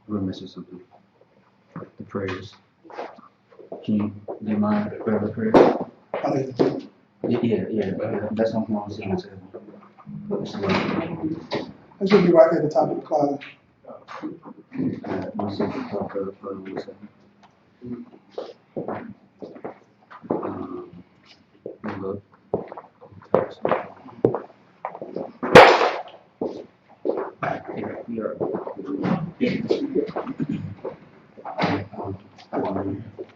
We're missing something. The prayers. Do you mind the prayer? Yeah. That's something I was saying. It should be right there at the top of the closet. One second. Look. Here.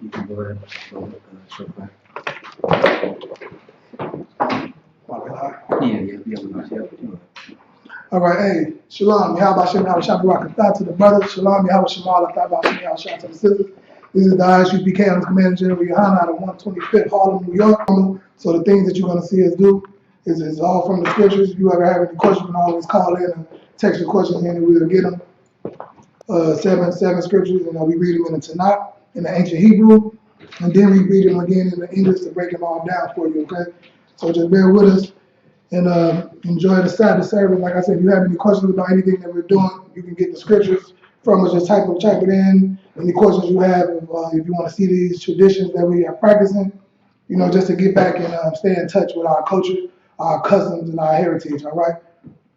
You can go ahead. All right, hey, Shalom, Yahabashim, Yahabashim, to the brothers, Shalom, Yahabashim, Yahabashim, to the sisters. This is the I.S.U.P.K. I'm Commander General Yohanna out of 125th Harlem, New York. So the things that you're going to see us do is all from the scriptures. If you ever have any questions, you can always call in and text your questions in and we'll get them. Seven scriptures, and we read them in the Tanakh, in the ancient Hebrew, and then we read them again in the English to break them all down for you, okay? So just bear with us and enjoy the Sabbath service. Like I said, if you have any questions about anything that we're doing, you can get the scriptures from us, just type it in. Any questions you have, if you want to see these traditions that we are practicing, just to get back and stay in touch with our culture, our customs, and our heritage, all right?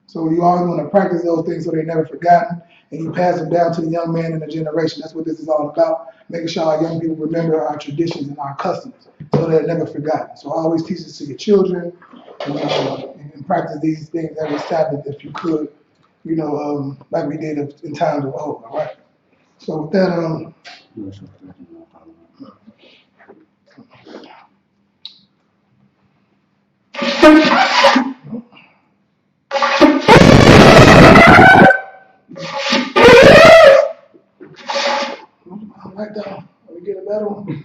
So you always want to practice those things so they're never forgotten, and you pass them down to the young man in the generation. That's what this is all about, making sure our young people remember our traditions and our customs so they're never forgotten. So always teach this to your children, and practice these things every Sabbath if you could, like we did in times of old, all right? So with that, right down. Let me get a better one.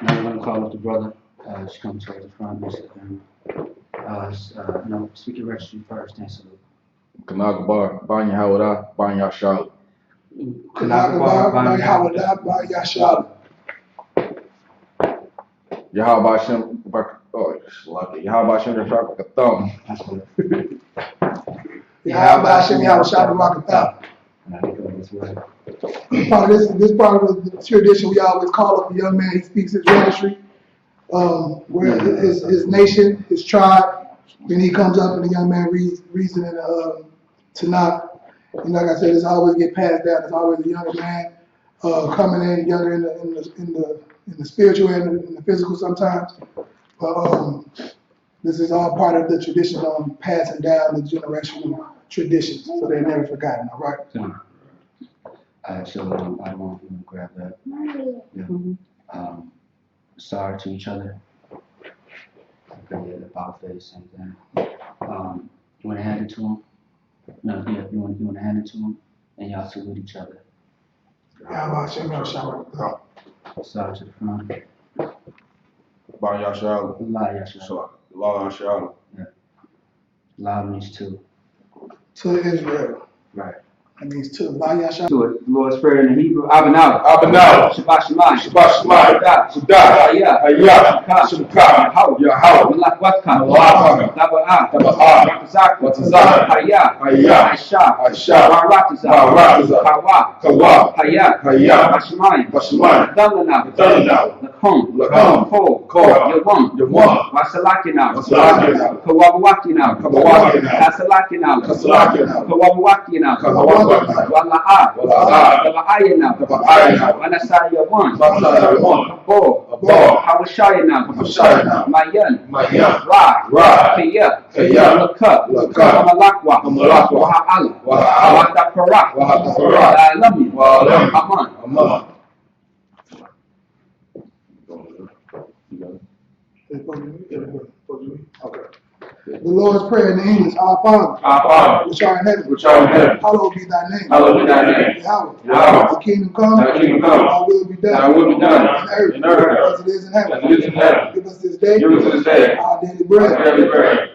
Now we're going to call up the brother. She comes to the front. Speak your registry first and salute. Kanagabar, Banya Hawada, Banya SHALAM. Kanagabar, Banya Hawada, Banya SHALAM. Yahabashim, Yahabashim, Rakatham. Yahabashim, Rakatham. This part of the tradition, we always call up the young man. He speaks his registry, where his nation, his tribe. When he comes up and the young man reads it in Tanakh. And like I said, it's always get passed down. It's always a younger man coming in, younger in the spiritual and in the physical sometimes. But this is all part of the tradition on passing down the generational traditions, so they're never forgotten. All right. So I want you to grab that. Yeah. Sorry to each other. About face, same thing. You want to hand it to him? No, yeah, you want to hand it to him, and y'all salute each other. Sorry to the front. Banya SHALAM. La SHALAM. Yeah. La means two. To Israel. Right. That means two. Banya SHALAM. Do it. The Lord's Prayer in the Hebrew. Abanau. Shabbat Shemayim. Shabbat Shemayim. Sudah. I.S.U.P.K. Yahweh. Malakwatkan. Malakwatkan. Taba'ah. Watazak. Hayah. I.S.U.P.K. Baratazah. Kawa. Hayah. Bashemayim. Dalana. Lakum. Ko. Yawam. Wasalakina. Kawabawakina. Kasalakina. Kawabawakina. Wallaha. Taba'ayina. Manasaya one. Bo. Hawashayina. Mayan. Ra. Kaya. Lakut. Kamalakwa. Waha'ala. Wahataparak. Alami. Aman. Okay. The Lord's Prayer in the English, Our Father, which art in heaven, hallowed be thy name. Yahweh. Thy kingdom come, thy will be done, in earth as it is in heaven. Give us this day our daily bread.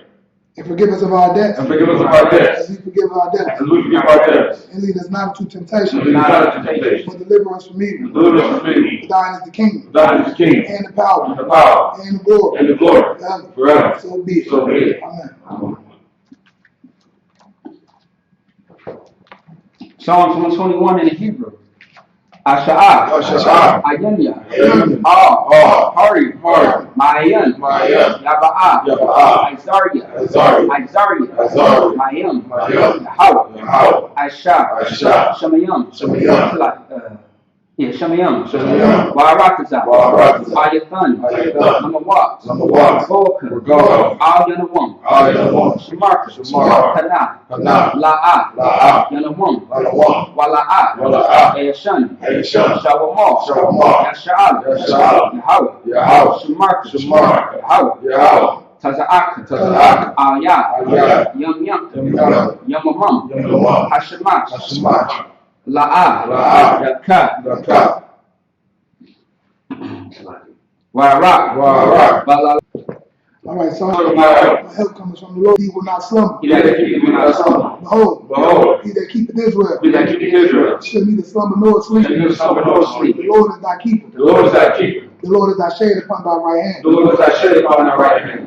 And forgive us of our debts. And forgive us of our debts. As we forgive our debts. As we forgive our debts. And lead us not into temptation. And lead us not into temptation. But deliver us from evil. Deliver us from evil. For thine is the kingdom. For thine is the kingdom. And the power. And the power. And the glory. And the glory. Forever. So be it. So be it. Amen. Psalms 121 in the Hebrew. I.S.U.P.K. Ayanya. Hari. Mayan. Yaba'ah. Isaiah. Mayim. Yahweh. I.S.H.A. Shemayim. Shemayim. Wa'arakazah. Ayathan. Namawat. Boka. Al-Yanawam. Shamarka. Kana. La'ah. Yanawam. Wala'ah. Ayashan. Shawamah. Yasha'al. Yahweh. Shamarka. Yahweh. Taza'ak. Ayah. Yamamam. Hashemach. La'ah. Yakah. Wa'arak. All right, so my help comes from the Lord. He will not slumber. Behold, he that keepeth Israel shall neither slumber nor sleep. The Lord is thy keeper. The Lord is thy shade upon thy right hand.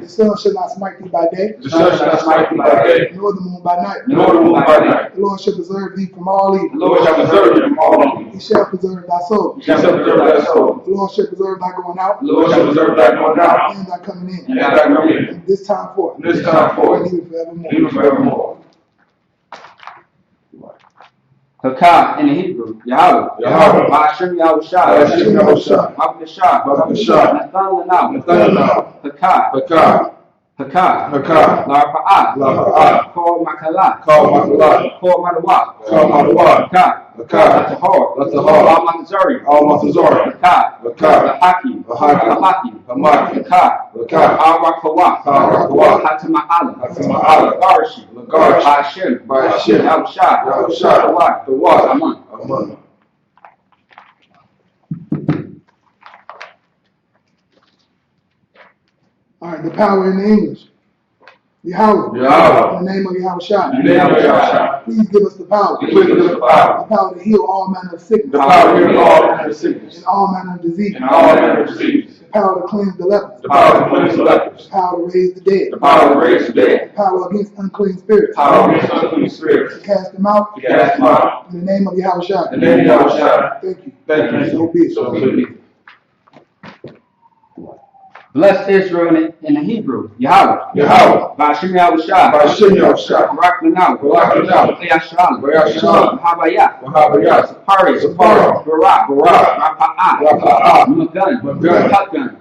The sun shall not smite thee by day, nor the moon by night. The Lord shall preserve thee from all evil. He shall preserve thy soul. The Lord shall preserve thy going out and thy coming in. From this time forth. And even forevermore. Hakah in the Hebrew, Yahweh. Ba'ashem Yahushua. Abdashah. Nathan Hakah. La'arpa'ah. Kol Makalah. Kol Madawah. Hakah. Latahor. Al-Mazari. Hakah. Hakim. Hakah. Al-Rakawah. Hatama'ala. Lagash. Ba'ashem. Yahushua. Aman. All right, the power in the English. Yahweh. In the name of Yahweh. Please give us the power. The power to heal all manner of sickness. And all manner of disease. The power to cleanse the lepers. The power to raise the dead. The power against unclean spirits. To cast them out. In the name of Yahweh. Thank you. So be it. Bless Israel in the Hebrew, Yahweh. Ba'ashem Yahushua. Barak Lanau. Shalom. Habayah. Sapari. Barak. Rapa'ah. Magun.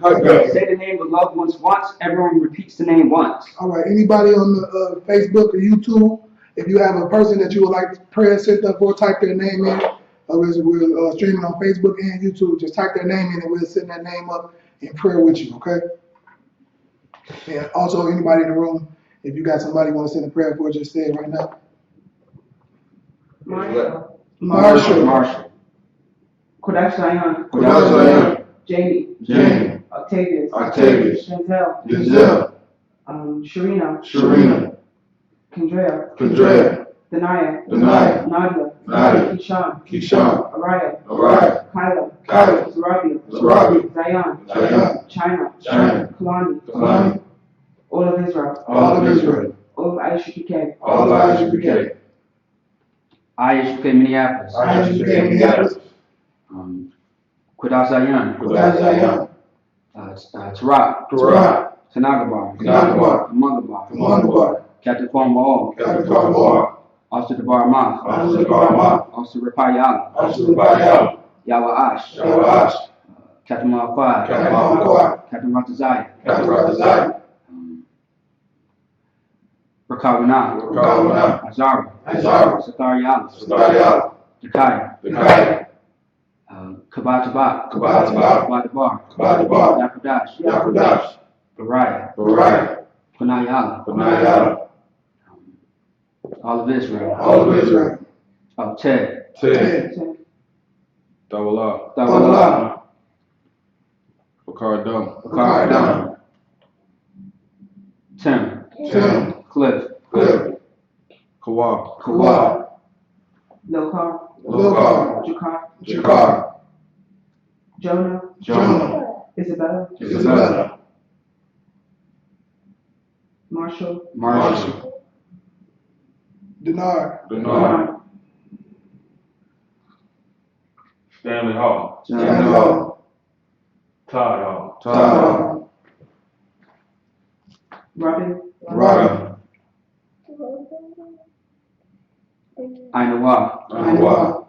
Hutgun. Say the name of loved ones once. Everyone repeats the name once. All right. Anybody on the Facebook or YouTube, if you have a person that you would like prayer sent up for, type their name in. We're streaming on Facebook and YouTube. Just type their name in and we'll send that name up in prayer with you, okay? And also, anybody in the room, if you got somebody you want to send a prayer for, just say it right now. Marshall. Kodash Jamie. Octavius. Denzel. Sharina. Kendra. Denaya. Nadia. Keyshawn. Araya. Kyla. Zarabi. Zion. China. Kalani. All of Israel. All of I.S.U.P.K. I.S.U.K. Minneapolis. Kudas Zayan. Tarak. Tanagabar. Motherbar. Captain Farmall. Officer Debar Mah. Officer Rapayala. Yawash. Captain Malafai. Captain Ratazai. Rakavana. Azara. Sathariala. Jakaya. Kabatabak. Badabar. Yakudash. Bariah. Panayala. All of Israel. Ted. Dawala. Bakar Dum. Tim. Cliff, Kawa, Kawhi, Lokar, Lokar, Jakar, Jakar, Jonah, Jonah, Isabella, Isabella, Marshall, Marshall, Denard, Denard, Stanley Hall, Stanley Hall, Todd Hall, Todd, Robin, Robin, I.N.W.A, Anwar,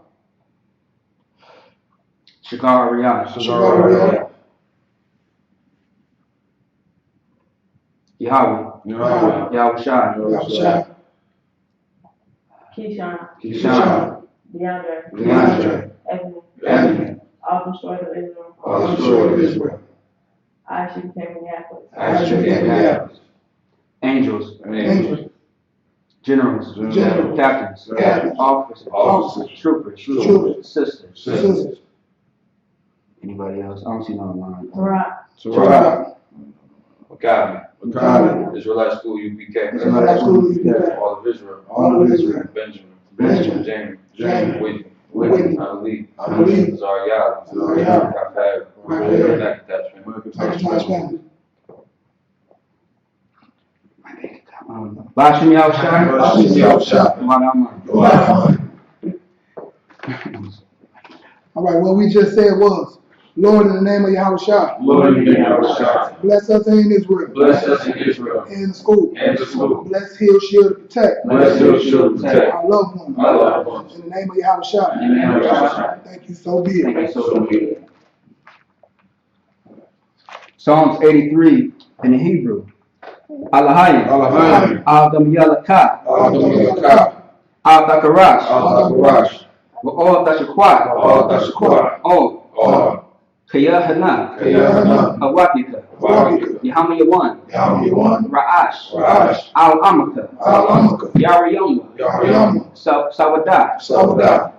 Shakar Riyad, Shagari, Yahweh, Yahweh, Yahweh Shai, Yahshua, Keyshawn, Kishan, DeAndre, DeAndre, Ebony, Ebony, all destroyed of Israel, all destroyed of Israel, I.S.U.P.K Minneapolis, I.S.U.P.K, angels, angels, generals, Generals, captains, captains, officers, officers, troopers, troopers, sisters. sisters, Anybody else? I don't see no online. Barak, Torah, Makati, Israelite School, U.P.K. Israelite School, U.P.K, All of Israel. all of Israel, Benjamin. Benjamin, Jamie. Jamie, Whitney. Whitney, I believe. I believe, Zaryah. Zaryah, Raphael. Raphael, Next attachment. Macintosh family, Bashim Yahushua, Bashim Yahushua, Madama. All right, what we just said was, Lord, in the name of Yahushua, Lord, in the name of Yahushua. bless us in Israel, Bless us in Israel. in the school, And the school. bless, heal, shield, and protect Bless your children. Protect our loved ones, our loved ones. in the name of Yahushua. In the name of Yahushua. Thank you, so be Thank it. you so much. Psalms 83 in the Hebrew. Alahayim, Alahayim, Adam Yalakah, Adam Yalakah, Al-Dakarash, Adam Barash, Wa'ol Dashakwat, All that support. O, All. Kayahana, Kayahana, Awapika, Wabika, Yahamayawan, Yahweh, Ra'ash, Ra'ash, Al-Amaka, Al-Amaka, Yariyama, Yahyam, Sawadah, Saudah,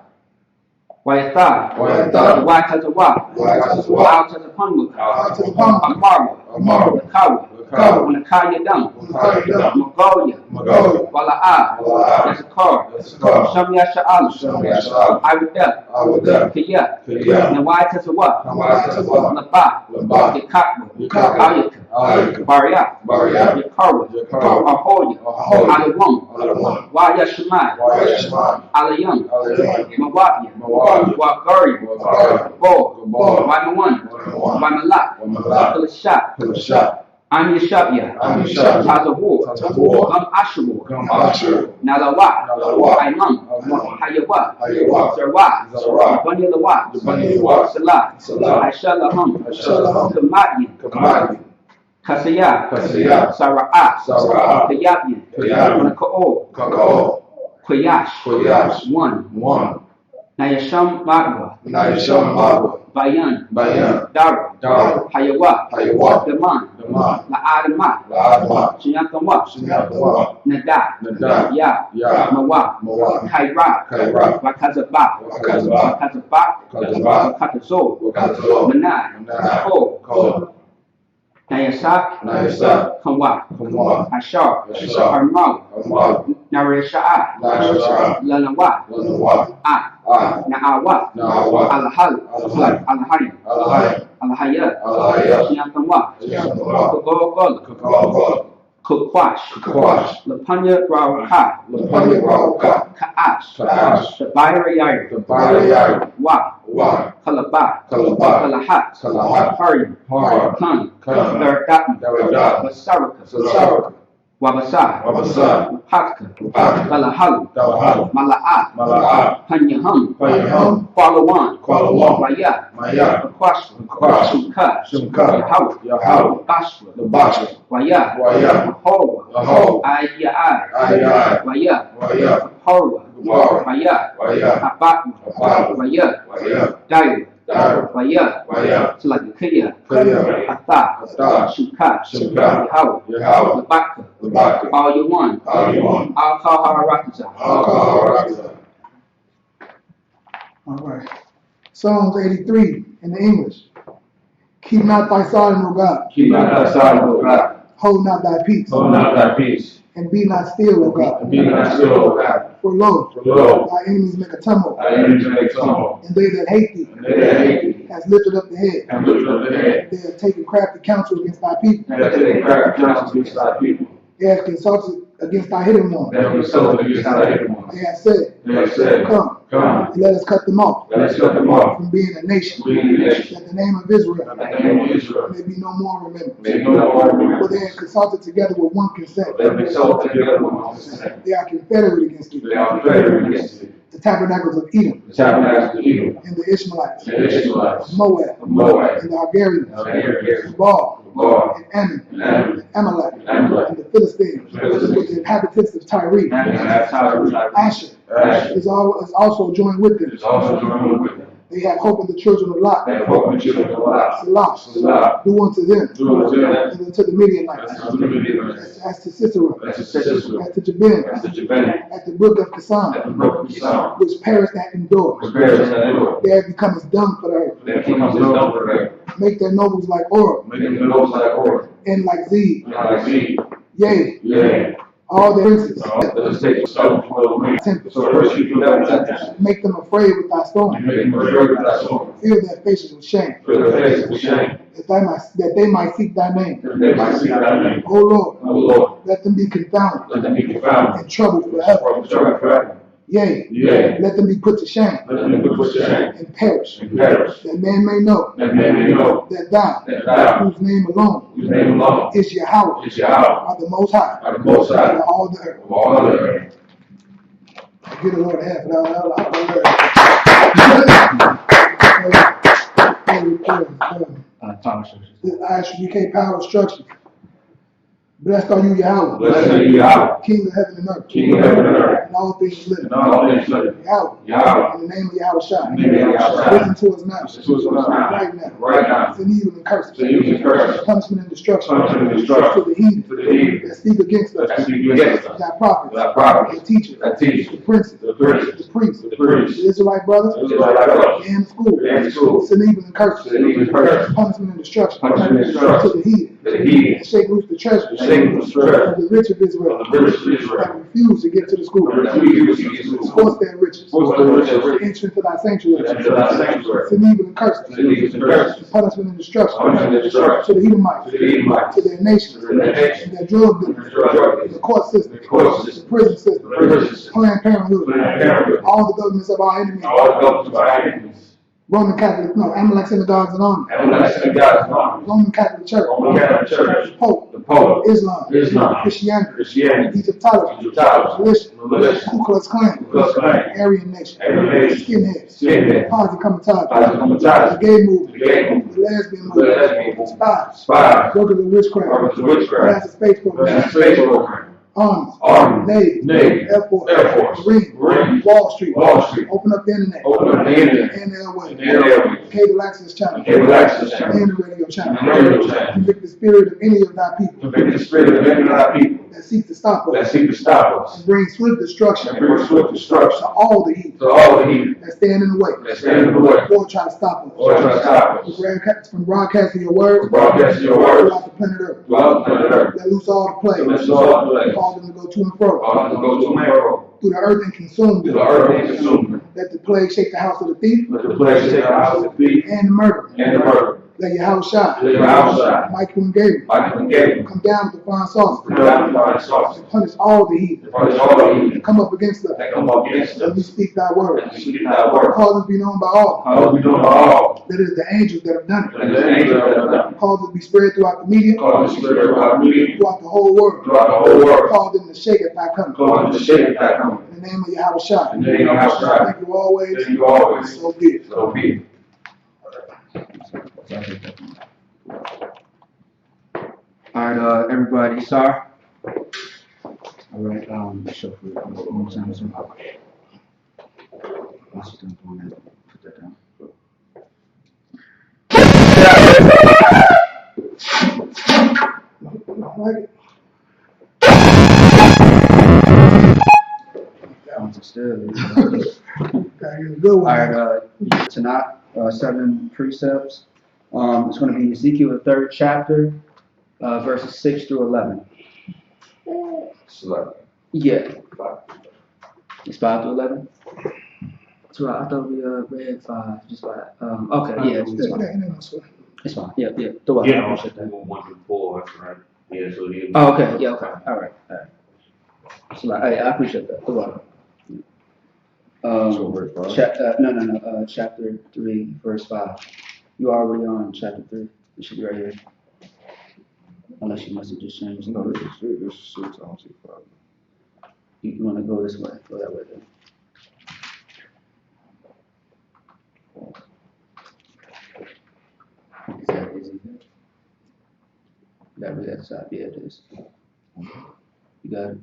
Wayathah, Wayathah, Waitazawah, Waitazawah, Al-Tazapamaka, Al-Tazapamaka, Amarwa, Amarwa, Kawa, Kawa, Nakayadam, Nakayadam, Magoya, Magoya, Wala'ah, Wala'ah, Yasakar, Yasakar, Shamya Sha'al, Shamya Sha'al, Iwadeh, Iwadeh, Kiyah, Kiyah, Nawaitasawah, Waitazawah, Labah, Labah, Yakakwa, Yakakwa, Ayaka, Ayaka, Bariah, Bariah, Yakarwa, Yakarwa, Ahoya, Ahoya, Alawam, Alawam, Wayashmai, Wayashmai, Alayam, Alayam, Mawabia, Mawabia, Wagari, Wagari, Bo, Bo, Waimawan, Waimawan, Waimalak, Waimalak, Kalashah, Kalashah, Anya-Shabya, Anya-Shabya, Tazawur, Tazawur, Ashur, Ashur, Nalawa, Nalawa, Ainam, Ainam, Hayawa, Hayawa, Zerwa, Zerwa, Banyalawa, Banyalawa, Salah, Salah, Aishalaham, Aishalaham, Kamadian, Kamadi, Kasaya, Kasaya, Sara'ah, Sara'ah, Kayabian, Kayabian, Naka'o, Kakao, Kwayash, Kwayash, one, Nayasham Magwa, Nayasham Magwa, Bayan, Bayan, Dara, Dara, Hayawa, Hayawa, Daman, Daman, La'adama, La'adama, Shinyakamwa, Shinyakamwa, Nada, Nada, Ya, Ya, Mawa, Mawa, Kaira, Kaira, Wakazaba, Wakazaba, Wakazaba, Wakazaba, Wakatazo, Wakazo, Manai, Manai, Ko, Ko, Nayasak, Nayasa, Kamwa, Kamwa, Ashar, Ashar, Armal, Armal, Narisha'a, Nayasha, Lanawa, Lanawa, Na'awa, Na'awa, Alahal, Alahal, Alahayim, Alahayim, Alahaya, Alahaya, Shinyakamwa, Shinyakamwa, Kogogol, Kakao, Kukwash, Kakwash, Lapanya Rawaka, Lapanya Rawaka, Ka'ash, Ka'ash, Shabaira Yair, Tabayayai, Wa, Wa, Kalaba, Kalaba, Kalahat, Kalahat, Hari, Hari, Kun, Kun, Dargatan, Dargatan, Basaraka, Saraka, Wabasa, Wabasa, Patka, Patka, Dalahal, Dalahal, Mala'at, Mala'at, Panyahum, Panyahum, Kualawan, Kualawan, Maya, Maya, Aquash, Aquash, Shumka, Shumka, Yahweh, Yahweh, Bashra, Labacha, Waya, Waya, Ahoa, Aho, Ayai, Ayai, Waya, Waya, Horwa, Horwa, Waya, Waya, Abat, Abat, Waya, Waya, Daira, Daira, Waya, Waya, Salakaya, Kaya, Atha, Atha, Shumka, Shumka, Yahweh, Yahweh, Labaka, Labaka, All You One, All You Want, Al Kaharataza. All right. Psalms 83 in the English. Keep not thy silence, O God. Keep not thy silence, O God. Hold not thy peace. Hold not thy peace. And be not still, O God. And be not still, O God. For lo, For lo, thy enemies make a tumult, thy enemies make tumult. and they that hate thee And they that hate thee has lifted up the head. have lifted up their head. They have taken crafty counsel against thy people. And that they craft counsel against thy people. They have consulted against thy hidden ones. They have consulted against thy hidden ones. They have said, They have said, Come, Come, and let us cut them off let us cut them off. from being a nation, Being a nation. that the name of Israel That the name of Israel may be no more remembered. may no more For remember. they have consulted together with one consent. They have consulted together with one consent. They are confederate against thee. They are confederate against thee. The tabernacles of Edom, The tabernacles of Edom, and the Ishmaelites, and the Israelites, Moab, Moab, and the Hagarians, and the Hagarians, and Baal, Baal, and Ammon, and Ammon, and Amalek, Amalek, and the Philistines, with the inhabitants of Tyre. and that Tyre, Asher Asher is also joined with them. is also joined with them. They have hope in the children of Lot. They have hope in the children of Lot. Salah, Salah, do unto them, do unto them, and unto the Midianites, as to the Midianites, as to Sisera, as to Sisera, as to Jabin, as to Jabin, at the brook of at Kison, the brook of Kison, which perished at Endor. which bears that Endor. They have become as dung for the earth. They becomes his number there, Make their nobles like Or, making the nose like Or, and like Zeb. and like thee. Yea, Yea, all their princes, let us take the stone for me. tempest. So first you do that with that. Make them afraid with thy You storm. make them afraid with thy sword. Fill their faces with shame, For their face with shame, that they might seek thy name. that they might see thy name. O Lord, O Lord, let them be confounded let them be confounded. and troubled forever. From trouble forever. Yea, Yea, let them be put to shame let them be put to shame and perish, and perish. that man may know That men may know that thou, that thou, whose name alone whose name alone is Yahweh, is Yahweh, are the most high are the most high of all the earth. of all the earth. Give the Lord a hand for that. I.S.U.P.K power structure. Blessed are you, Yahweh, Blessed are you, Yahweh, King of heaven and earth, King of heaven and earth, and all things living. and all things living. Yahweh, Yahweh, in the name of Yahweh Shai, in the name of Yahweh. listen to us now, Listen to us now. right now. Right now. Sin, evil, and curses, So you can curse, punishment and destruction, punishment and destruction to the heathen to the heathen that speak against us, that speak against us, thy prophets, thy prophets, the teachers, that teach, the princes, the princes, the priests, the priests, the Israelite brothers, the Israelite brothers, and the school, and school, sin, evil, and curses, to the heathen curse, punishment and destruction, punishment and destruction, to the heathen, to the heathen, and shake loose the treasures shake loose the treasure of the rich of Israel, of the rich of that Israel, refuse to get to the school, that refuse to get to the force school, their riches, force the rich of rich, enter into thy sanctuary, into thy sanctuary, sin, evil, and curses, to the heathen curses, punishment and destruction, punishment and destruction, to the Edomites, to the Edomites, to their nations, to their nations, and their drug and dealers, their drug dealers, the court system, the court the system, prison system, the prison system, Planned Parenthood, Planned Parenthood, all the governments of our enemies, all the governments of our enemies, Roman Catholic, no, Amalek synagogues and armies, and blessing God's armies, Roman Catholic Church, Roman Catholic Church, the Pope, the Pope, Islam, Islam, Christianity, Christianity, Egyptology, Egyptology, militia, militia, Ku Klux Klan, Ku Klux Klan, Aryan Nation, Aryan Nation, skinheads, skinheads, Posse Comitatus, Posse Comitatus, the gay movement, the gay movement, the lesbian the movement, lesbian movement, spies, spies, workers of witchcraft, workers of witchcraft, master space program, master space program, armies, Army, Navy, Navy, Air Force, Air Force, Marine, Wall Street, open up the internet, open up the internet, and the airwaves, and the airwaves, cable access channel, cable access channel, and the radio channel, and the radio channel, convict the spirit of any of thy people convict the spirit of any of our people that seek to stop that us, seek to stop us, and bring swift destruction and bring swift destruction to all the heathen to all the heathen that stand in the way, that stand in the way, or try to stop us, or try to stop us, from broadcasting your words broadcasting your words throughout the planet Earth. throughout the planet Earth. Let loose all the So let's plagues, all the plagues, cause them to go to and fro all of them go to America, through the earth and consume to them. the earth and consume them. Let the plague shake the house of the thief Let the plague take our house of thief and the murderer. and the murder. Let Yahweh Shai, Let your house shine. Michael and Gabriel, Like the gate, come down with the fine sauce come down to our sauce, and punish all the heathen punish all the heathen that come up against us. that come up against Let me us, speak thy word. and speak thy word. Cause it to be known by all How we know all, that it is the angels that have done and it. the angels that have done. Cause it to be spread throughout the media, Cause the spirit of our meeting throughout the whole world. throughout the whole world. Cause them to shake at thy coming. Cause the shake that coming. In the name of Yahweh Shai. And then you have to try. Thank you always. Thank you always. So be it. So be it. All right, everybody, sorry. All right, shuffle it one more time. Let's just dump on that. Put that down. Like it. That one's still. Gotta get a good All one. right, tonight, 7 precepts. It's going to be Ezekiel, the 3rd chapter, verses 6 through 11. Select. Yeah. It's 5 to 11? So I thought we read 5, just 5. Okay, yeah, it's fine. It's fine. Yeah. Throw out. I Yeah, appreciate that. 1 through 4, that's right. Yeah, so it'll be. Oh, okay, yeah, okay. All right. So I appreciate that. Throw out. So verse 5? No. Chapter 3, verse 5. You already on chapter 3. It should be right here. Unless you must have just changed. No, this is 6. I don't see 5. You want to go this way? Go that way then. Is that Ezekiel? You got to read that side. Yeah, it is. You got it?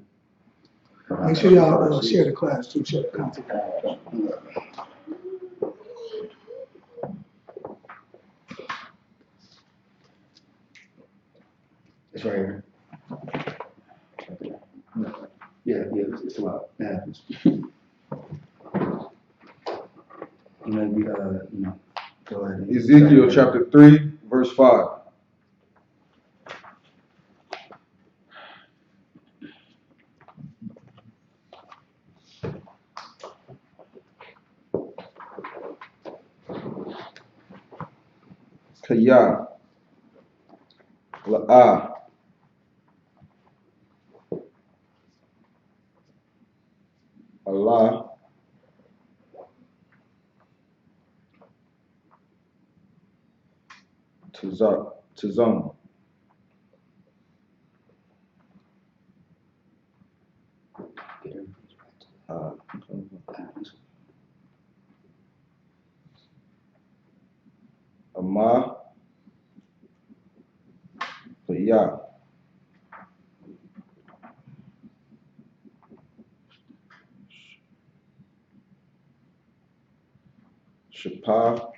Make sure y'all share the class too, share the content. It's right here. Yeah, it's a lot. It happens. You may be, go ahead. And Ezekiel chapter 3, verse 5. Kaya, La'a, Allah, Tizon, Ama, Kaya, Shapa,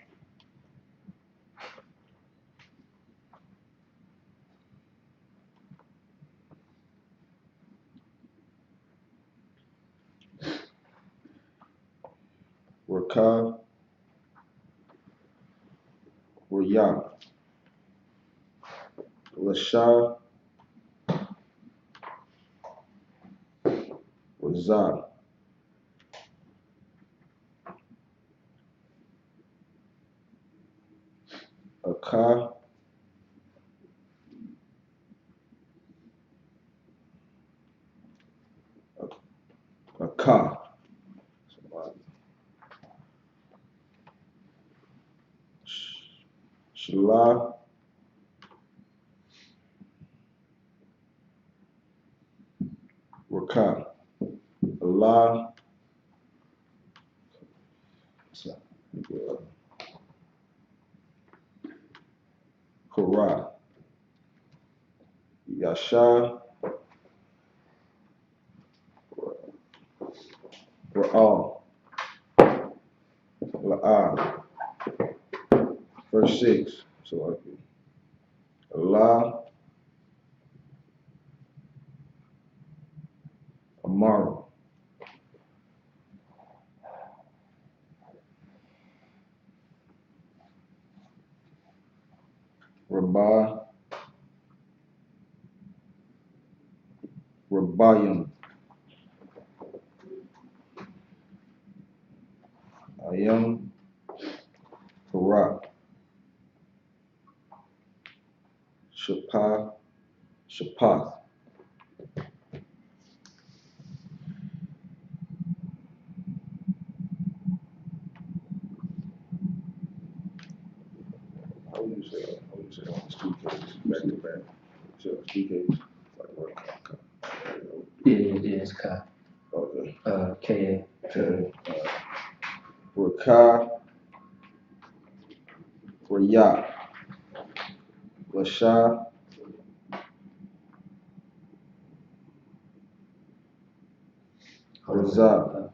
Raka, Raya, Lasha, Wazar, Aka, Aka, Shala, Raka, Allah, Korah, Yasha, Ra'al, La'ah. Verse 6. So Allah, Amara, Rabah, Rabayim, Ayam, Korah, Shapa, Shapath. How would you say that? How would you say that? It's 2 cases back to back. So it's 2 cases. Like what? Yeah, it's Ka. Okay. K-A. Okay. Raka, Raya, Lasha, Razab.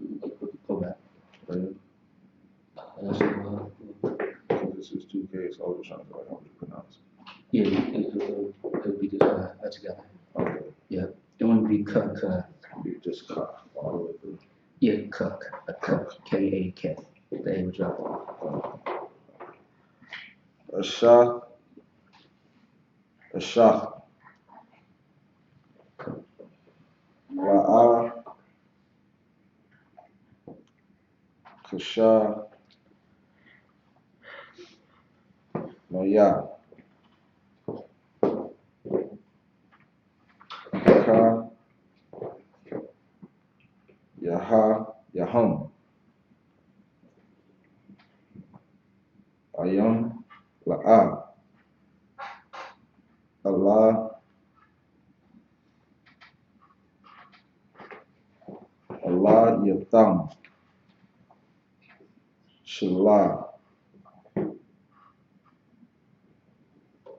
Go back. This is 2 cases. I was just trying to figure out how would you pronounce it. Yeah, it'll be just together. Okay. Yeah, it wouldn't be Ka. You just cut all the way through. Yeah, Kuk, K-A-K. The A would drop. Asha, Ashah, La'a, Kasha, Maya, Ka, Yaham, Ayam, La'a, Allah, Allah Yatam, Shala,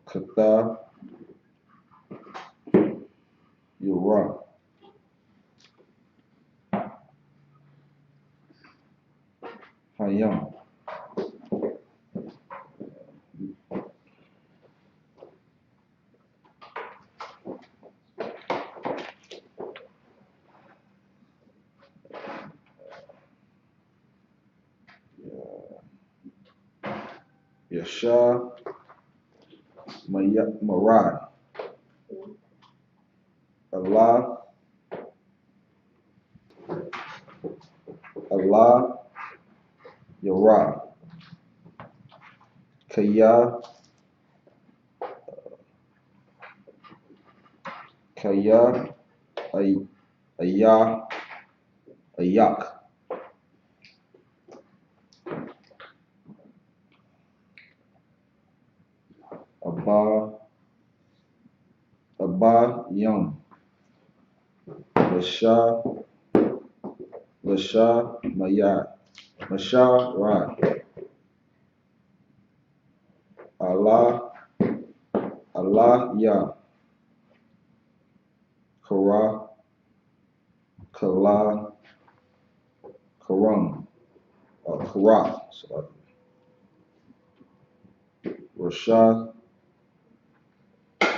Kata, Yura, Hayam, Yasha, Marai, Allah, Allah, Yara, Kaya, Ayah, Ayak, Abba, Yum, Lasha, Maya, Masha, Ra, Allah, Ya, Kara, Kala, Karam, Kara, so Rashad,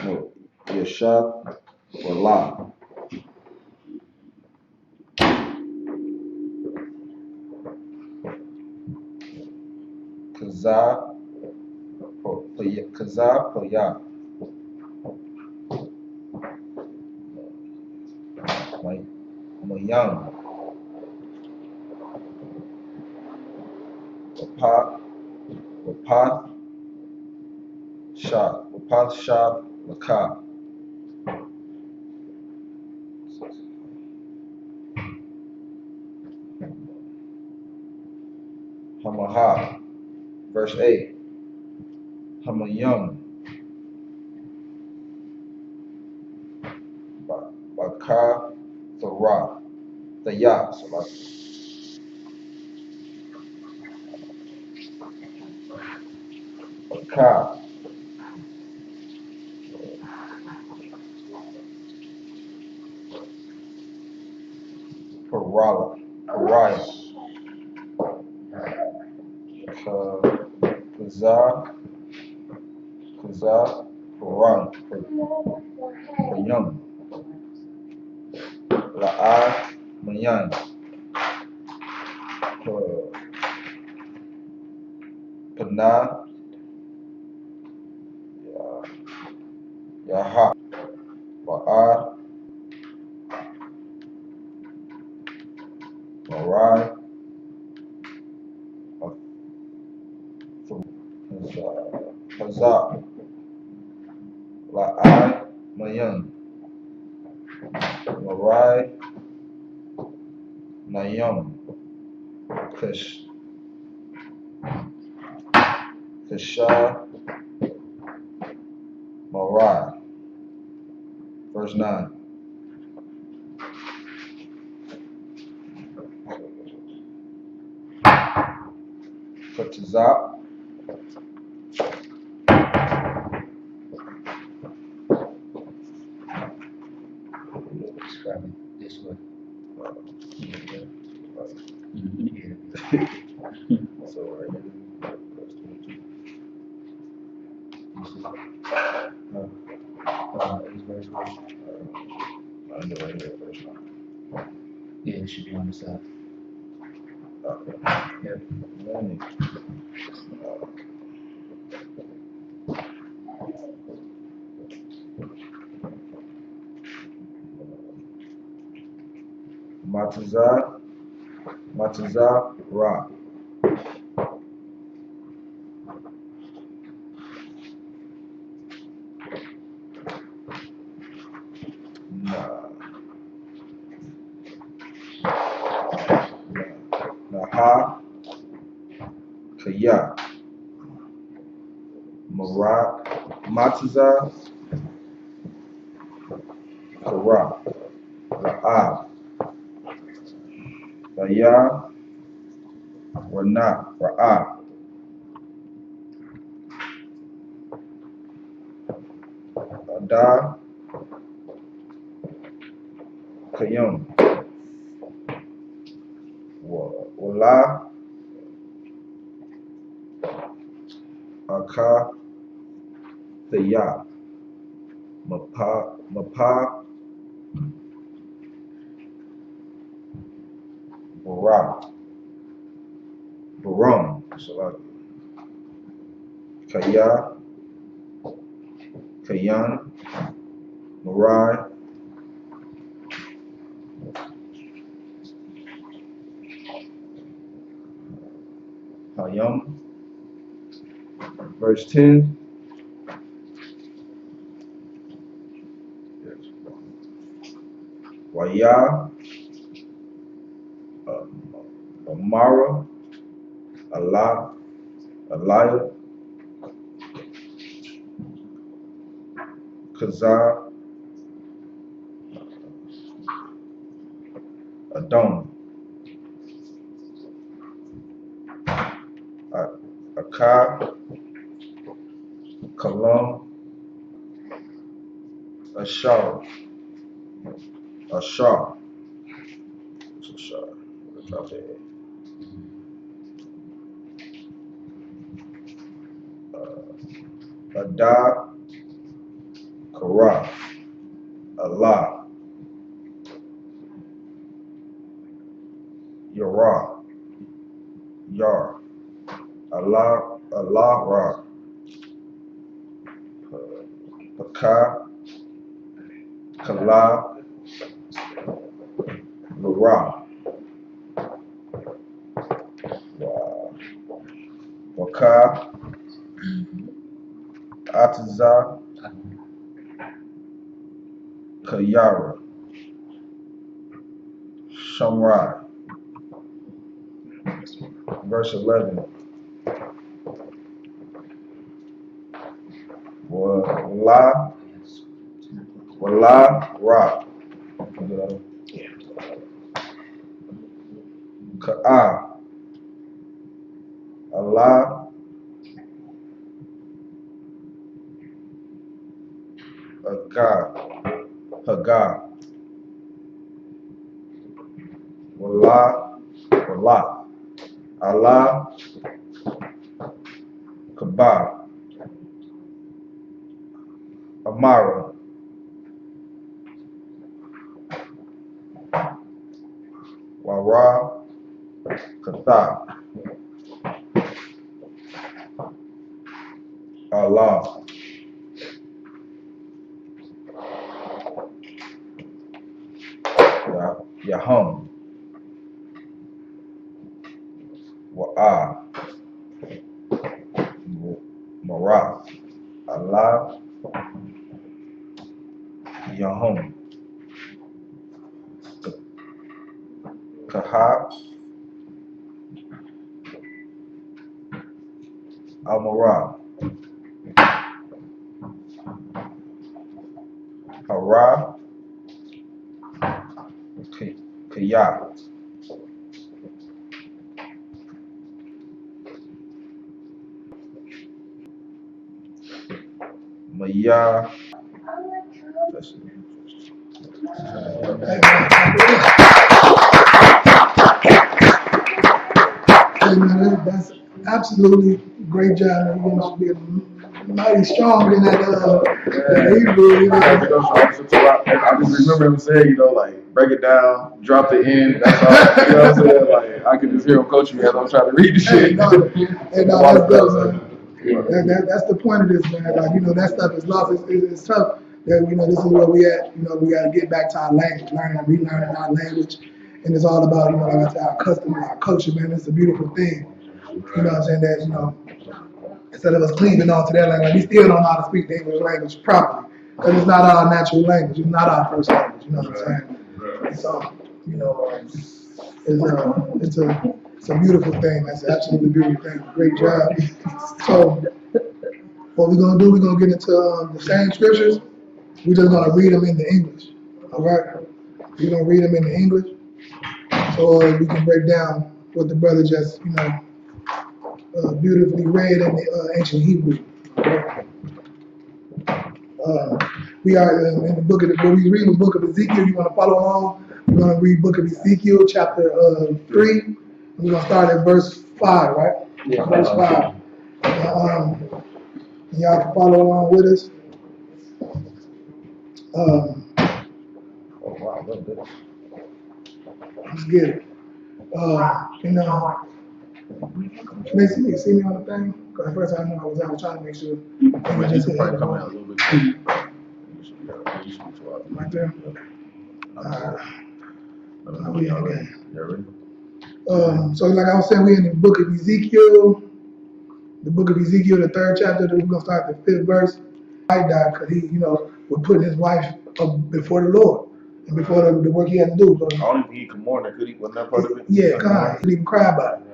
no, Yashad, Wala, Kaza, Paya, Mayam, Wapath, Shah, Laka, Hamaha, verse 8, Hamayam, Baka, Thaya, so like Baka, Pariah, Kaza, Payam, La'a, Mayan, Pana, Yaha, Ba'a, Marai, Hazah, La'a, Mayan, Marai, Nayam, Kasha, Marai, verse 9. Katazah, Describe it this way. So right here, verse 22. Verse one. Under right here, verse 9. Yeah, it should be on the side. Okay. Yep. Morning. Mataza, Ra. Naha, Kaya, Marat, Mataza, Kara, Ra'ab, Raya, Rana, Ra'ab, Ada, Kayum, Wala, Aka, Thaya, Mapa, Bara, Baram, Kaya, Kayan, Marai, Hayam. Verse 10. Waya, Amara, Allah, Aliyah, Kazar, Adon, Akar, Kalam, Ashar, Ashar, Adar, Kara, Allah, Yara, Yar, Allah, Ra, Pakar, Kala, Lara, Wakar, Atazar, Kayara, Shamrai. Verse 11. Wala, Ra, Ka'a, Allah, Hagar, Wala, Allah, Kabar, Amara, Wara, Katha, Allah, Yahum, Wa'a, Mara, Allah, Yahum, Kaha, Amara, Hara, Kaya, Maya. Hey man, that's absolutely great job. You know, being mighty strong in that Hebrew. You know. I just remember him saying, like, break it down, drop the end, that's all. You know what I'm saying? Like, I can just hear him coaching me as I'm trying to read the shit. Hey, no, that's good, man. That's the point of this, man. Like, that stuff is lost. It's tough. That this is where we at. We got to get back to our language, learning and relearning our language, And it's all about, you know, like I said, our custom, our culture, man. It's a beautiful thing. You know what I'm saying? That, you know, instead of us cleaving on to that language, we still don't know how to speak the English language properly. Because it's not our natural language. It's not our first language. You know what I'm saying? So, you know, it's a beautiful thing. That's absolutely beautiful thing. Great job. So, what we're going to do, we're going to get into the same scriptures. We're just going to read them in the English. All right? We're going to read them in the English so we can break down what the brother just, you know, beautifully read in the ancient Hebrew. We are in the book of when we read the book of Ezekiel. You want to follow along? We're going to read book of Ezekiel, chapter 3. And we're going to start at verse 5, right? Yeah. Verse 5. And y'all can follow along with us. Oh wow, that's good. Let's get it. You know, can they see me on the thing? Because at first I know I was trying to make sure. Man, you can probably come in a little bit. Right there. We in the game. So like I was saying, we're in the book of Ezekiel. The book of Ezekiel, the 3rd chapter. We're gonna start the 5th verse. He died because he, you know, would put his wife up before the Lord and before the work he had to do. I don't think he could mourn that, could he? Wasn't that part of it? Yeah, God, he didn't even cry about it.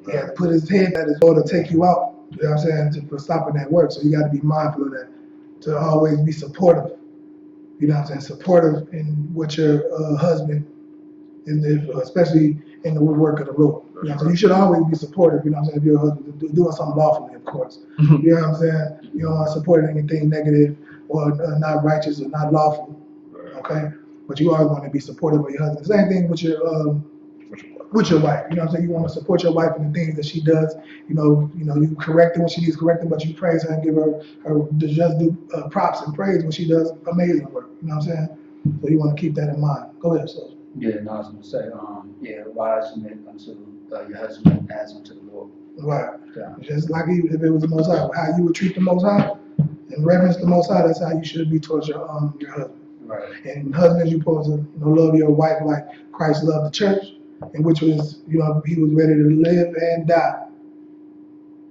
He had to put his head at his Lord to take you out. You know what I'm saying? For stopping that work. So you got to be mindful of that. To always be supportive. You know what I'm saying? Supportive in what your husband, especially in the work of the Lord. You know what I'm saying? You should always be supportive. You know what I'm saying? If your husband is doing something lawfully, of course. You know what I'm saying? You don't want to support anything negative or not righteous or not lawful. Okay? But you always want to be supportive of your husband. Same thing with your wife. You know what I'm saying? You want to support your wife in the things that she does. You know, you correct her when she needs correcting, but you praise her and give her the just due props and praise when she does amazing work. You know what I'm saying? So you want to keep that in mind. Go ahead, sir. Yeah, no, I was going to say, wives submit unto your husband as unto the Lord. Right. Yeah. Just like if it was the Most High, how you would treat the Most High and reverence the Most High, that's how you should be towards your husband. Right. And husbands, you're supposed to love your wife like Christ loved the church, and which was, he was ready to live and die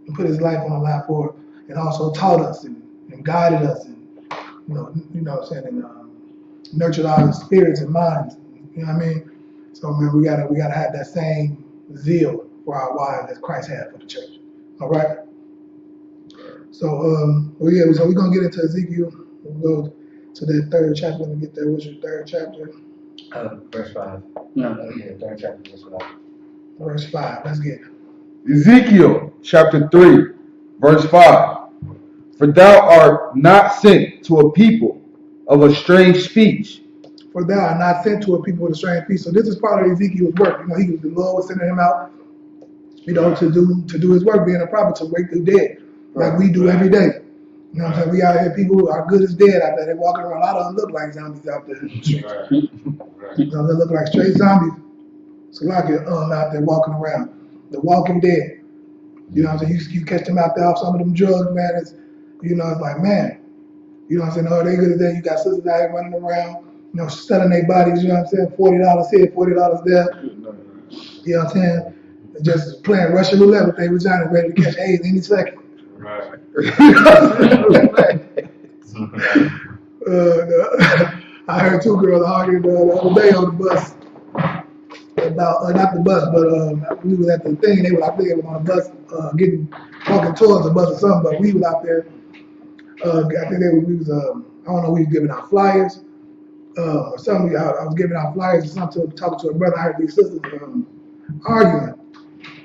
and put his life on the line for her, and also taught us and guided us and you know what I'm saying, and nurtured our spirits and minds. You know what I mean? So man, we gotta have that same zeal for our wives as Christ had for the church. All right. So so we're gonna get into Ezekiel. We'll go to that 3rd chapter. Let me get there. What's your 3rd chapter? Verse 5. No, 3rd chapter, verse 5. Verse 5. Let's get it. Ezekiel chapter 3, verse 5. For thou art not sent to a people of a strange speech. For thou art not sent to a people with a strange speech. So this is part of Ezekiel's work. The Lord was sending him out, to do his work, being a prophet, to wake the dead, like we do every day. You know what I'm saying? We out here, people who are good as dead out there. They're walking around. A lot of them look like zombies out there. They look like straight zombies. So like out there walking around. The walking dead. You know what I'm saying? You catch them out there off some of them drugs, man. It's like, man. You know what I'm saying? Oh, they good as dead. You got sisters out here running around, selling their bodies, you know what I'm saying? $40 here, $40 there. You know what I'm saying? Just playing Russian roulette with their vagina, ready to catch AIDS any second. Right. I heard 2 girls arguing the other day on the bus about not the bus, but we was at the thing. They were, I think, they were on the bus, walking towards the bus or something. But we was out there. I think we was I don't know. We was giving out flyers or something. I was giving out flyers or something, talking to a brother. I heard these sisters arguing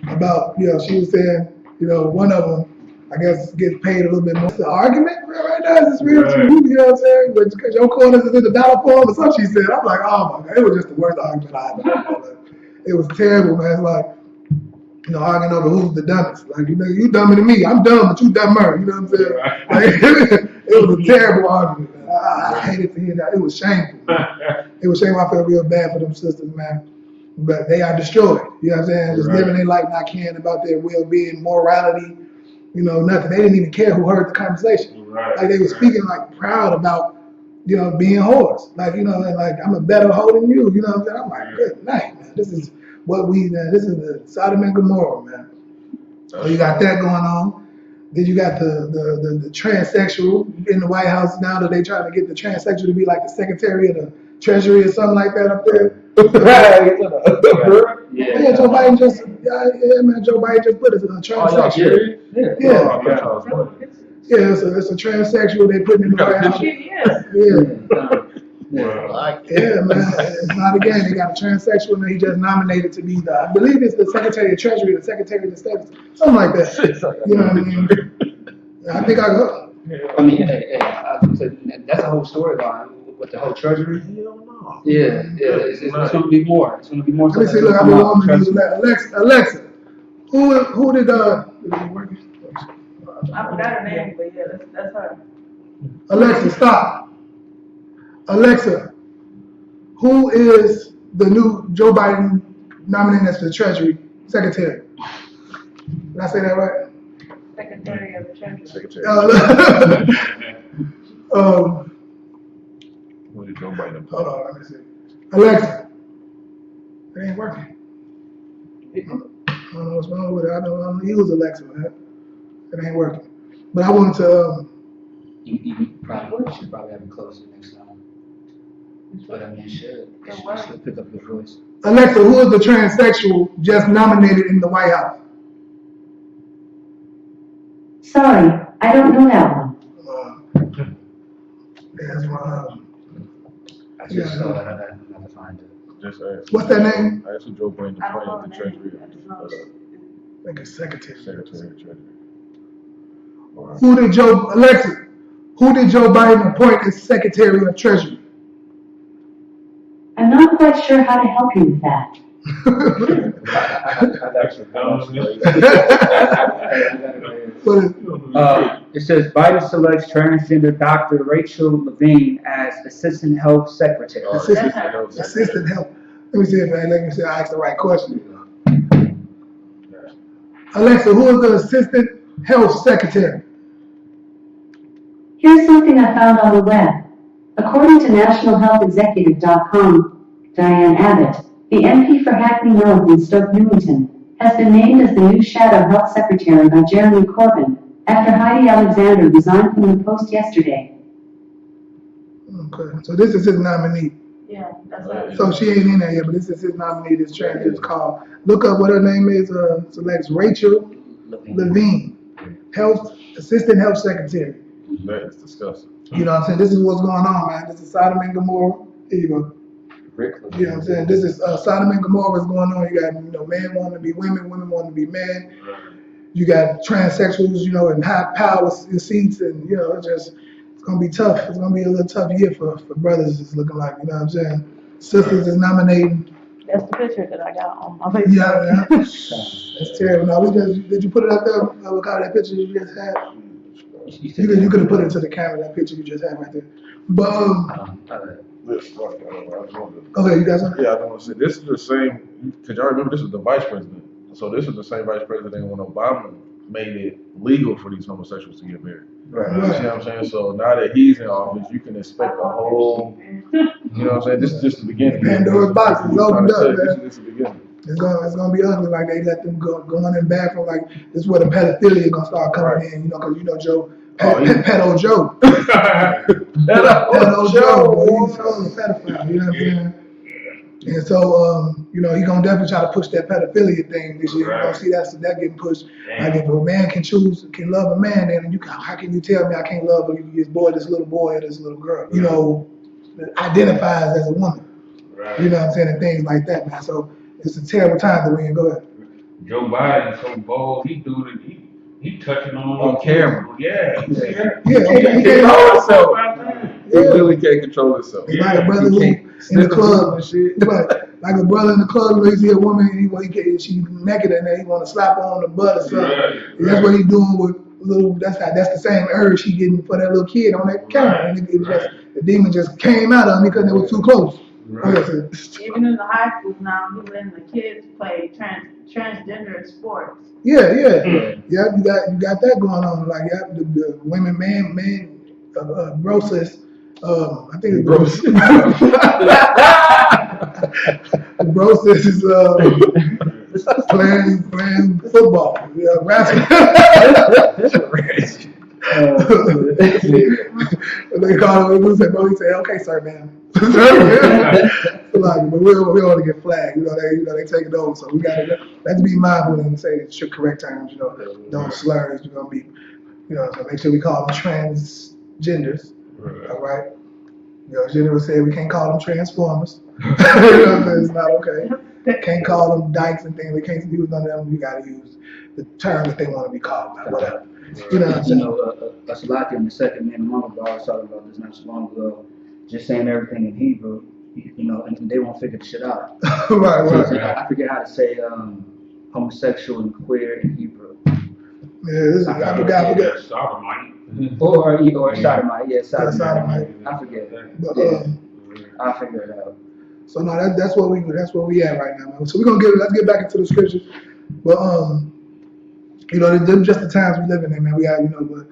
about, she was saying, one of them, I guess, gets paid a little bit more. The argument right now is real to you, you know what I'm saying? But because your corners is in the dollar form or something, she said. I'm like, oh my God, it was just the worst argument I ever had. It was terrible, man. It's like, arguing over who's the dumbest. Like, you dumber than me. I'm dumb, but you dumber. You know what I'm saying? Like, it was a terrible argument, man. I hated to hear that. It was shameful. It was shameful. I felt real bad for them sisters, man. But they are destroyed. You know what I'm saying? Just living their life, not caring about their well-being, morality, nothing. They didn't even care who heard the conversation. Like, they were speaking, like, proud about, you know, being whores. Like, you know, and like, I'm a better hoe than you, you know what I'm saying? I'm like, good night, man. This is this is the Sodom and Gomorrah, man. So you got that going on. Then you got the transsexual in the White House now that they trying to get the transsexual to be like the Secretary of the Treasury or something like that up there. Yeah, Joe Biden just, Joe Biden just put it in a transsexual. Yeah, it's a transsexual they putting in the White House. Yeah, man, it's not a game. They got a transsexual and he just nominated to be I believe it's the Secretary of Treasury, the Secretary of the State, something like that. You know what I mean? I think I go. I mean, I was gonna say, that's a whole storyline with the whole treasury. Yeah, it's going to be more. It's going to be more. Let me see. Look, I've been wanting to use Alexa. Who did is it working? I forgot her name, but yeah, that's her. Alexa, stop. Alexa, who is the new Joe Biden nominated as the Treasury Secretary? Did I say that right? Secretary of the Treasury. What did Joe Biden? Hold on, let me see. Alexa, it ain't working. I don't know what's wrong with it. I don't use Alexa, man. It ain't working. But I wanted to. You should probably have it closer next time. But I mean, it should pick up your voice. Alexa, who is the transsexual just nominated in the White House? Sorry, I don't know that one. That's why. I just saw it. I gotta find it. Just ask. What's that name? I asked Joe Biden to appoint the Treasury. I think it's Secretary. Secretary of Treasury. Right. Who did Joe Biden appoint as Secretary of Treasury? I'm not quite sure how to help you with that. It says Biden selects transgender Dr. Rachel Levine as Assistant Health Secretary. Assistant Health. Let me see if I asked the right question. Alexa, who is the Assistant Health Secretary? Here's something I found on the web. According to NationalHealthExecutive.com, Diane Abbott, the MP for Hackney North and Stoke Newington, has been named as the new Shadow Health Secretary by Jeremy Corbyn, after Heidi Alexander resigned from the post yesterday. Okay, so this is his nominee. Yeah, that's right. So she ain't in there yet, but this is his nominee. This trans is called. Look up what her name is. Select Rachel Levine, Assistant Health Secretary. That is disgusting. You know what I'm saying? This is what's going on, man. This is Sodom and Gomorrah. Here you go. You know what I'm saying? This is Sodom and Gomorrah is going on. You got, men wanting to be women, women wanting to be men. You got transsexuals, in high power seats, and it's gonna be tough. It's gonna be a little tough year for brothers. It's looking like, you know what I'm saying? Sisters is nominating. That's the picture that I got on my Facebook. Yeah. That's terrible. Now did you put it up there? Look how that picture you just had. You could have put it to the camera, that picture you just had right there. But okay, you got something? Yeah, I want to say this is the same. Cause y'all remember this was the vice president. So this is the same vice president when Obama made it legal for these homosexuals to get married. Right. You see what I'm saying? So now that he's in office, you can expect a whole. You know what I'm saying? This is just the beginning. Pandora's box is opened up, man. This is the beginning. It's gonna be ugly. Like they let them go in and back from like this is where the pedophilia gonna start coming in. Because Joe. Pedo Joe. Pedo Joe. He's a pedophile, you know what I'm saying? And so, he's gonna definitely try to push that pedophilia thing this year. You're gonna see that getting pushed. Like if a man can love a man, then how can you tell me I can't love this little boy or this little girl? That identifies as a woman. Right. You know what I'm saying? And things like that, man. So it's a terrible time that we in. Go ahead. Joe Biden so bold, he touching on camera. Yeah. He can't control himself. He really can't control himself. It's like a brother who in the club and shit. Like a brother in the club, he see a woman, she naked and he want to slap her on the butt or something. Right. And that's what he's doing with that's the same urge he getting for that little kid on that camera. And the demon just came out of him because they were too close. Right. Even in the high schools now, he's letting the kids play transgender sports. Yeah. You got that going on. Like, the women, man, brosis, I think it's bro. Bro says he's playing football. Yeah, they call him. He said, "Bro," he said, "Okay, sir, man." Like, but we don't want to get flagged. They take it over. So we got to let's be mindful and say the correct terms. Don't slurs. You're gonna be, so make sure we call them transgenders. All right. General said we can't call them transformers. It's not okay. Can't call them dykes and things. We can't use none of them. We got to use the term that they want to be called by, whatever. You know what I'm saying? SKYPE in the second man among us, I was talking about this not so long ago, just saying everything in Hebrew, and they won't figure the shit out. Right. I forget how to say homosexual and queer in Hebrew. Yeah, I forgot. Sodomite. Or sodomite, yeah, sodomite. I forget. But, I'll figure it out. So no, that's what we at right now, man. So let's get back into the scriptures. But them just the times we live in, man. We have, but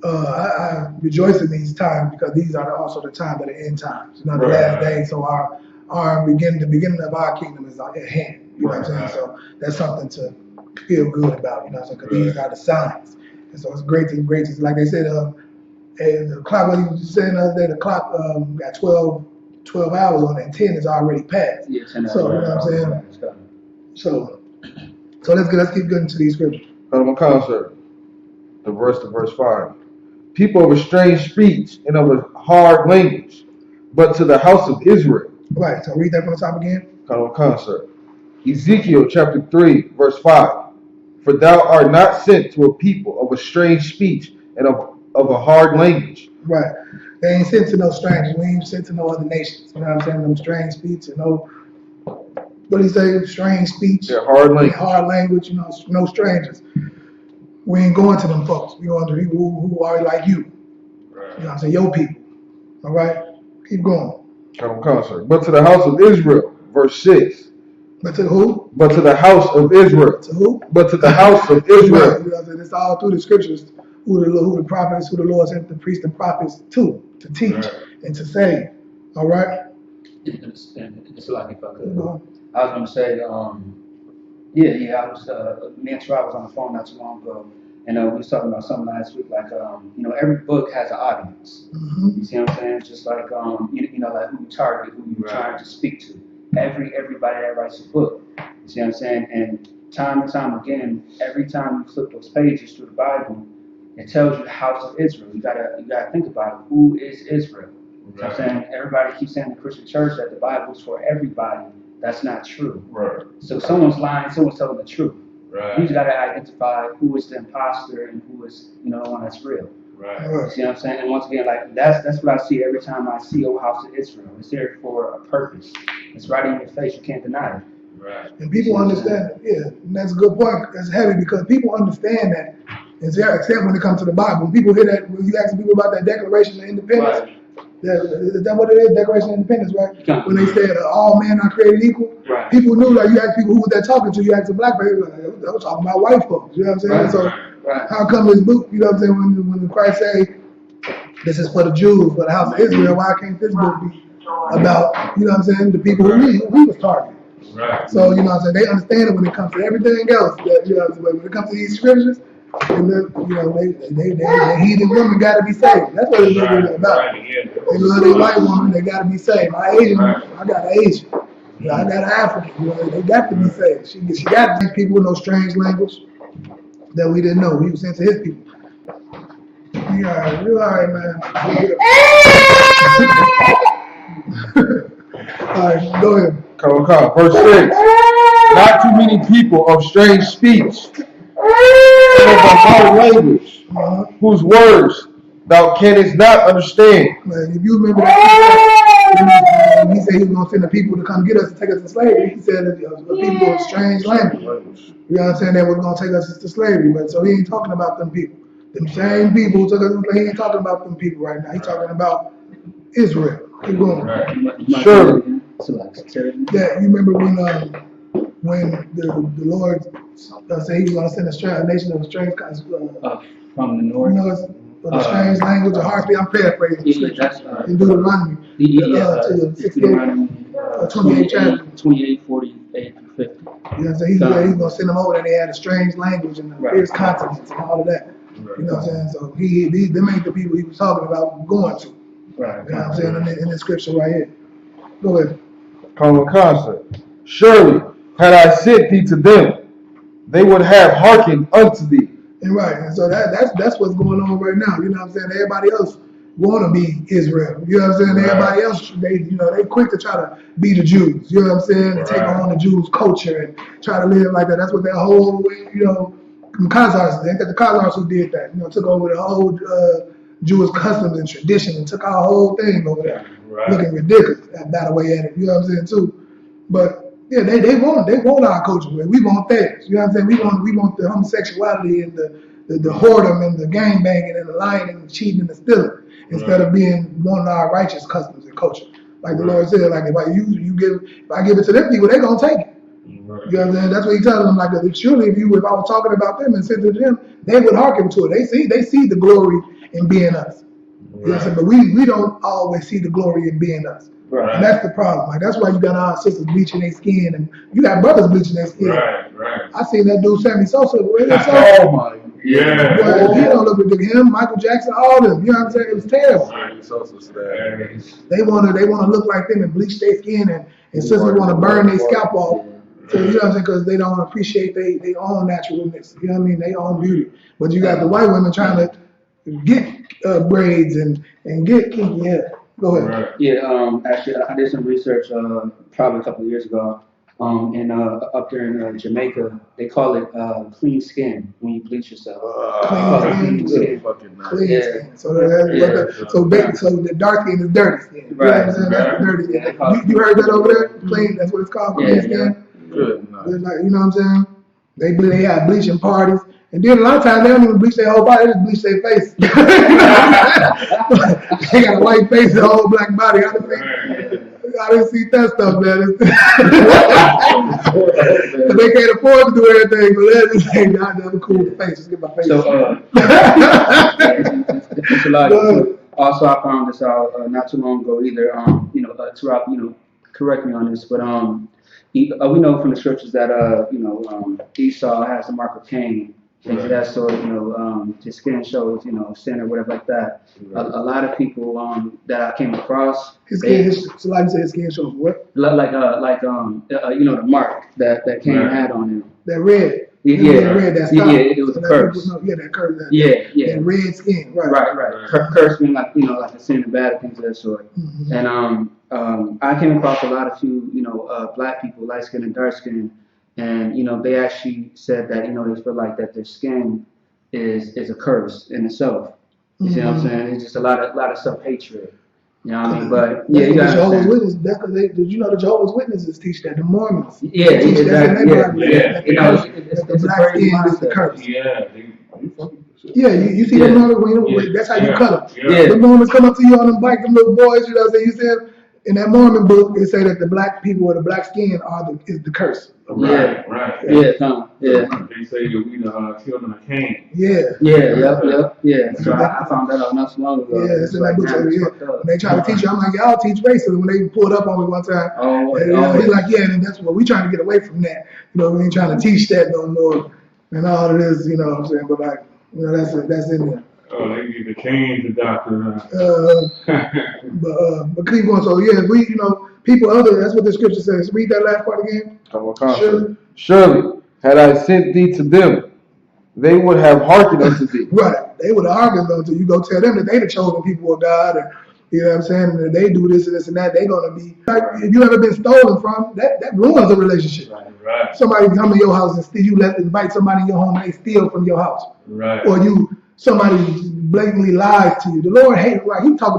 I rejoice in these times because these are also the times of the end times. The last days. So the beginning of our kingdom is at hand. You know what I'm saying? So that's something to feel good about. Because these are the signs. And so it's great to like they said, the clock, what he was saying the other day, the clock got 12 hours on it, and 10 is already passed. Yeah, 10 hours. So, you know what I'm saying? So let's keep getting to these scriptures. Concert, the verse 5. People of a strange speech and of a hard language, but to the house of Israel. Right, so read that from the top again. Concert. Ezekiel chapter 3, verse 5. For thou art not sent to a people of a strange speech and of a hard language. Right. They ain't sent to no strangers. We ain't sent to no other nations. You know what I'm saying? Them strange speech and what do you say? Strange speech. Yeah, hard language. Hard language, no strangers. We ain't going to them folks. We going to people who are like you. Right. You know what I'm saying? Your people. All right? Keep going. Concert. But to the house of Israel, verse 6. But to who? But to the house of Israel. To who? But to the house of Israel. Right. You know what I'm saying? It's all through the scriptures who the prophets, who the Lord sent the priests and prophets to teach and to save. All right? It's like if I could. I was going to say, I was, me and Troy was on the phone not too long ago, and we was talking about something last week, like, every book has an audience. Mm-hmm. You see what I'm saying? Just like, like who you target, who you're trying to speak to. Everybody that writes a book. You see what I'm saying? And time and time again, every time you flip those pages through the Bible, it tells you the house of Israel. You gotta think about it. Who is Israel? Right. You know what I'm saying? Everybody keeps saying in the Christian church that the Bible is for everybody. That's not true. Right. So someone's lying, someone's telling the truth. Right. You just gotta identify who is the imposter and who is, the one that's real. Right. You see what I'm saying? And once again, like that's what I see every time I see O House of Israel. It's there for a purpose. It's right in your face. You can't deny it. Right. And people understand it. Yeah, and that's a good point. That's heavy because people understand that. Except when it comes to the Bible. When people hear that, when you ask people about that Declaration of Independence, right. Is that what it is? Declaration of Independence, right? When they said all men are created equal, right. People knew. Like you ask people who was that talking to, you ask a black person, like, I was talking about white folks. You know what I'm saying? Right. So how come this book? You know what I'm saying? When Christ say this is for the Jews, for the house of Israel, why can't this book be about the people who we was targeting? Right. So what I'm saying, they understand it when it comes to everything else. That, when it comes to these scriptures. And the heathen women got to be saved. That's what it's really about. Right. They love their white woman. They got to be saved. My Asian, I got an Asian. I got an African. They got to be saved. She got these people with no strange language that we didn't know. He was sent to his people. Yeah, you're all right, man. All right, go ahead. Come. Verse 6. Not too many people of strange speech. Of a hard language, whose words thou canst not understand. Man, if you remember that, he said he was going to send the people to come get us and take us to slavery. He said that the people of strange language. You know what I'm saying? They were going to take us to slavery. But so he ain't talking about them people. Them same people who took us to slavery. He ain't talking about them people right now. He's talking about Israel. Keep going. Sure. Yeah, you remember when the Lord said he was going to send a nation of strange from the north. Or the strange language of hearts. I'm paraphrasing the scripture. That's In Deuteronomy. To the 68, 28 chapter. 28, 48 through 50. You know what I'm saying? He's gonna send them over there. They had a strange language and various continents and all of that. You know what I'm saying? So them ain't the people he was talking about going to. Right. You know what I'm saying? In the scripture right here. Go ahead. Common concept. Surely, had I sent thee to them, they would have hearkened unto thee. And right, and so that's what's going on right now. You know what I'm saying? Everybody else want to be Israel. You know what I'm saying? Right. Everybody else, they quick to try to be the Jews. You know what I'm saying? And take on the Jews' culture and try to live like that. That's what that whole, the Khazars, ain't that the Khazars who did that? Took over the whole Jewish customs and tradition and took our whole thing over there, looking ridiculous. By the way, at it. You know what I'm saying too? But yeah, they want our culture, man. We want theirs. You know what I'm saying? We want the homosexuality and the whoredom and the gang banging and the lying and the cheating and the stealing instead of being one of our righteous customs and culture. Like the Lord said, like if I give it to them people, they're gonna take it. You know what I'm saying? That's what he tells them. Like surely if I was talking about them and said to them, they would hearken to it. They see the glory in being us. You know what I'm saying? But we don't always see the glory in being us. Right. And that's the problem. Like that's why you got our sisters bleaching their skin, and you got brothers bleaching their skin. Right. I seen that dude Sammy Sosa. Oh my. Yeah. Well, he don't look ridiculous. Him, Michael Jackson, all them. You know what I'm saying? It was terrible. Sammy Sosa style. They wanna look like them and bleach their skin, and sisters want to burn their scalp off. So you know what I'm saying? Because they don't appreciate their own naturalness. You know what I mean? Their own beauty. But you got the white women trying to get braids and get kinky hair. Go ahead. Right. Yeah, actually, I did some research probably a couple of years ago. And up there in Jamaica, they call it clean skin when you bleach yourself. Clean skin. Clean skin. So the dark skin is dirty skin. Right. You know what I'm saying? That's the dirty skin. You heard that over there? Clean. That's what it's called. Clean skin. Good. Like, you know what I'm saying? They have bleaching parties. And then a lot of times they don't even bleach their whole body, they just bleach their face. They got a white face and a whole black body. I didn't see that stuff, man. They can't afford to do everything, but that just ain't never cool with the face. Just get my face. So, it's a lot. Also, I found this out not too long ago either. Tarab, correct me on this, but we know from the scriptures that Esau has the mark of Cain. Things of that sort, his skin shows, sin or whatever like that. A lot of people that I came across, his skin shows what? Like the mark that Cain had on him. That red. Red. It was a curse. That curse. That red skin. Right. Curse means like a sin and bad things of that sort. Mm-hmm. And I came across a lot of black people, light skin and dark skin. And they actually said that they feel like that their skin is a curse in itself. You see what I'm saying? It's just a lot of self-hatred. You know what I mean? But yeah, you got Jehovah's Witnesses. That's because did you know the Jehovah's Witnesses teach that? The Mormons. Yeah, exactly. The black skin is the curse. Yeah, you see them Mormons, that's how you cut them. Yeah. The Mormons come up to you on them bike, them little boys, you know what I'm saying? You said in that Mormon book, they say that the black people or the black skin is the curse. Right. Yeah. They say that we the children of Cain. Yeah. So I found that out not so long ago. Yeah, it's in that book. When they try to teach you, I'm like, y'all teach racism. When they pulled up on me one time, he's like, and that's what we trying to get away from that. We ain't trying to teach that no more and all of this, you know what I'm saying? But like, that's in there. Oh, they need to change the doctrine. But keep going. So yeah, people that's what the scripture says. Read that last part again. Surely, had I sent thee to them, they would have hearkened unto thee. Right. They would have hearkened unto you. Go tell them that they the chosen people of God, and you know what I'm saying, and they do this and this and that. They're gonna be like, if you ever been stolen from, that ruins a relationship. Right. Somebody come to your house and steal. You invite somebody in your home and they steal from your house. Right. Or somebody blatantly lies to you. The Lord hates, right? He talking